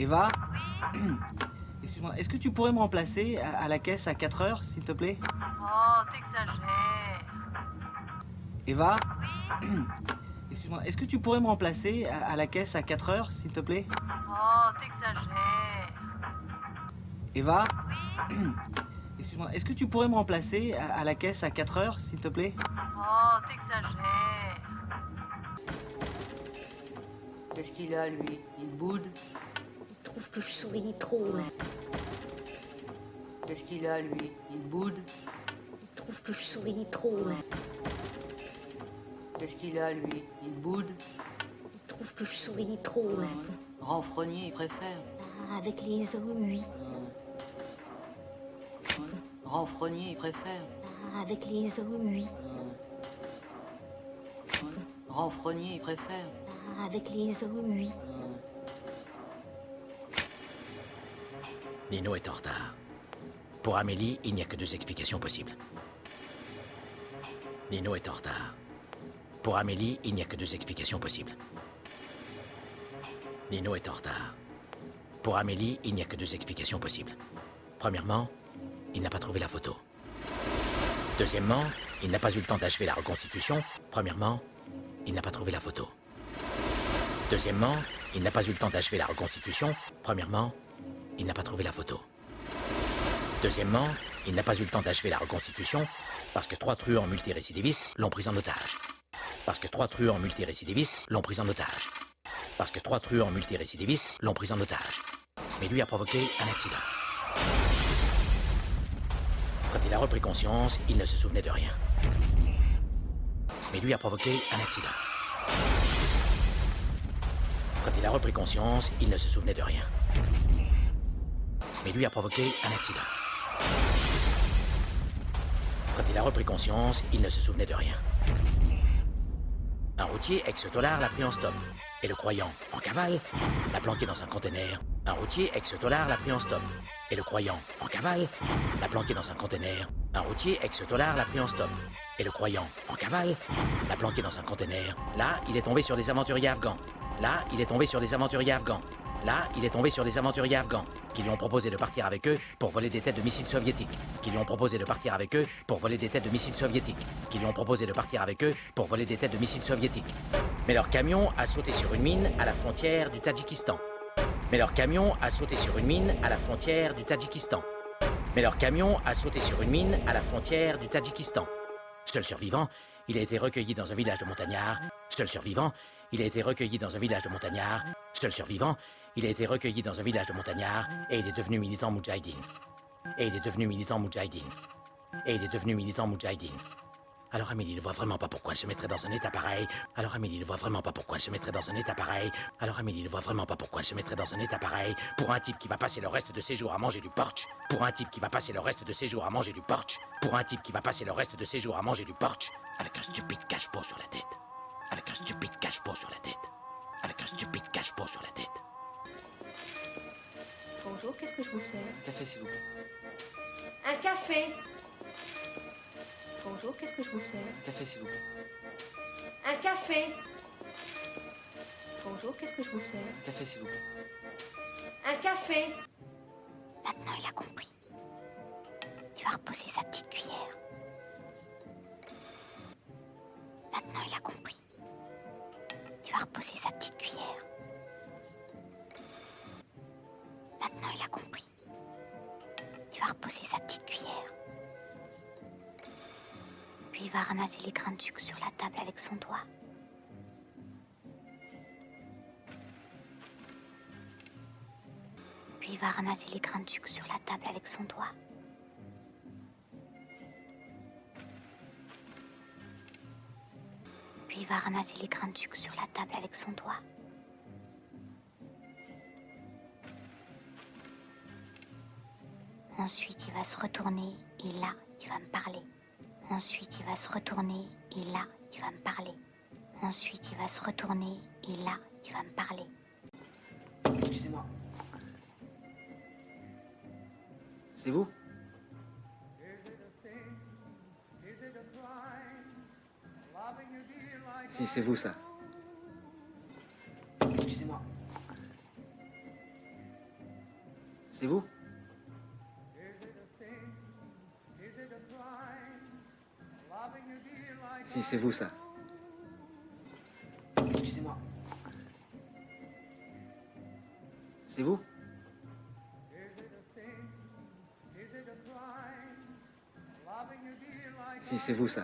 Eva? Excuse-moi, est-ce que tu pourrais me remplacer à la caisse à 4 heures, s'il te plaît? Oh, t'exagères. Eva? Excuse-moi, est-ce que tu pourrais me remplacer à la caisse à 4 heures, s'il te plaît? Oh, t'exagères. Eva? Excuse-moi, est-ce que tu pourrais me remplacer à la caisse à 4 heures, s'il te plaît? Oh, t'exagères. Qu'est-ce qu'il a, lui? Il boude? Il trouve que je souris trop, là. Qu'est-ce qu'il a, lui? Il boude? Il trouve que je souris trop, là. Qu'est-ce qu'il a, lui? Il boude? Il trouve que je souris trop, là. Renfrogner, il préfère. Ah, avec les hommes, oui. Renfrogner, il préfère. Ah, avec les hommes, oui. Renfrogner, il préfère. Ah, avec les hommes, oui. Nino est en retard. Pour Amélie, il n'y a que deux explications possibles. Nino est en retard. Pour Amélie, il n'y a que deux explications possibles. Nino est en retard. Pour Amélie, il n'y a que deux explications possibles. Premièrement, il n'a pas trouvé la photo. Deuxièmement, il n'a pas eu le temps d'achever la reconstitution. Premièrement, il n'a pas trouvé la photo. Deuxièmement, il n'a pas eu le temps d'achever la reconstitution. Premièrement, il n'a pas trouvé la photo. Deuxièmement, il n'a pas eu le temps d'achever la reconstitution parce que 3 truands multirécidivistes l'ont pris en otage. Parce que 3 truands multirécidivistes l'ont pris en otage. Parce que 3 truands multirécidivistes l'ont pris en otage. Mais lui a provoqué un accident. Quand il a repris conscience, il ne se souvenait de rien. Mais lui a provoqué un accident. Quand il a repris conscience, il ne se souvenait de rien. Mais lui a provoqué un accident. Quand il a repris conscience, il ne se souvenait de rien. Un routier ex-tolard l'a pris en stop. Et le croyant, en cavale, l'a planqué dans un conteneur. Un routier ex-tolard l'a pris en stop. Et le croyant, en cavale, l'a planqué dans un conteneur. Un routier ex-tolard l'a pris en stop. Et le croyant, en cavale, l'a planqué dans un conteneur. Là, il est tombé sur des aventuriers afghans. Là, il est tombé sur des aventuriers afghans. Là, il est tombé sur des aventuriers afghans qui lui ont proposé de partir avec eux pour voler des têtes de missiles soviétiques. Qui lui ont proposé de partir avec eux pour voler des têtes de missiles soviétiques. Qui lui ont proposé de partir avec eux pour voler des têtes de missiles soviétiques. Mais leur camion a sauté sur une mine à la frontière du Tadjikistan. Mais leur camion a sauté sur une mine à la frontière du Tadjikistan. Mais leur camion a sauté sur une mine à la frontière du Tadjikistan. Seul survivant, il a été recueilli dans un village de montagnards. Seul survivant, il a été recueilli dans un village de montagnards. Seul survivant, il a été recueilli dans un village de montagnards et il est devenu militant moudjahidine. Et il est devenu militant moudjahidine. Et il est devenu militant moudjahidine. Alors Amélie ne voit vraiment pas pourquoi elle se mettrait dans un état pareil. Alors Amélie ne voit vraiment pas pourquoi elle se mettrait dans un état pareil. Alors Amélie ne voit vraiment pas pourquoi elle se mettrait dans un état pareil. Pour un type qui va passer le reste de ses jours à manger du porc. Pour un type qui va passer le reste de ses jours à manger du porc. Pour un type qui va passer le reste de ses jours à manger du porc. Avec un stupide cache-pot sur la tête. Avec un stupide cache-pot sur la tête. Avec un stupide cache-pot sur la tête. Bonjour, qu'est-ce que je vous sers? Un café, s'il vous plaît. Un café. Bonjour, qu'est-ce que je vous sers? Un café, s'il vous plaît. Un café. Bonjour, qu'est-ce que je vous sers? Un café, s'il vous plaît. Un café. Maintenant, il a compris. Il va reposer sa petite cuillère. Maintenant, il a compris. Il va reposer sa petite cuillère. Maintenant, il a compris. Il va reposer sa petite cuillère. Puis il va ramasser les grains de sucre sur la table avec son doigt. Puis il va ramasser les grains de sucre sur la table avec son doigt. Puis il va ramasser les grains de sucre sur la table avec son doigt. Ensuite, il va se retourner et là, il va me parler. Ensuite, il va se retourner et là, il va me parler. Ensuite, il va se retourner et là, il va me parler. Excusez-moi. C'est vous? Si, c'est vous, ça. Excusez-moi. C'est vous? Si, c'est vous, ça. Excusez-moi. C'est vous? Si, c'est vous, ça.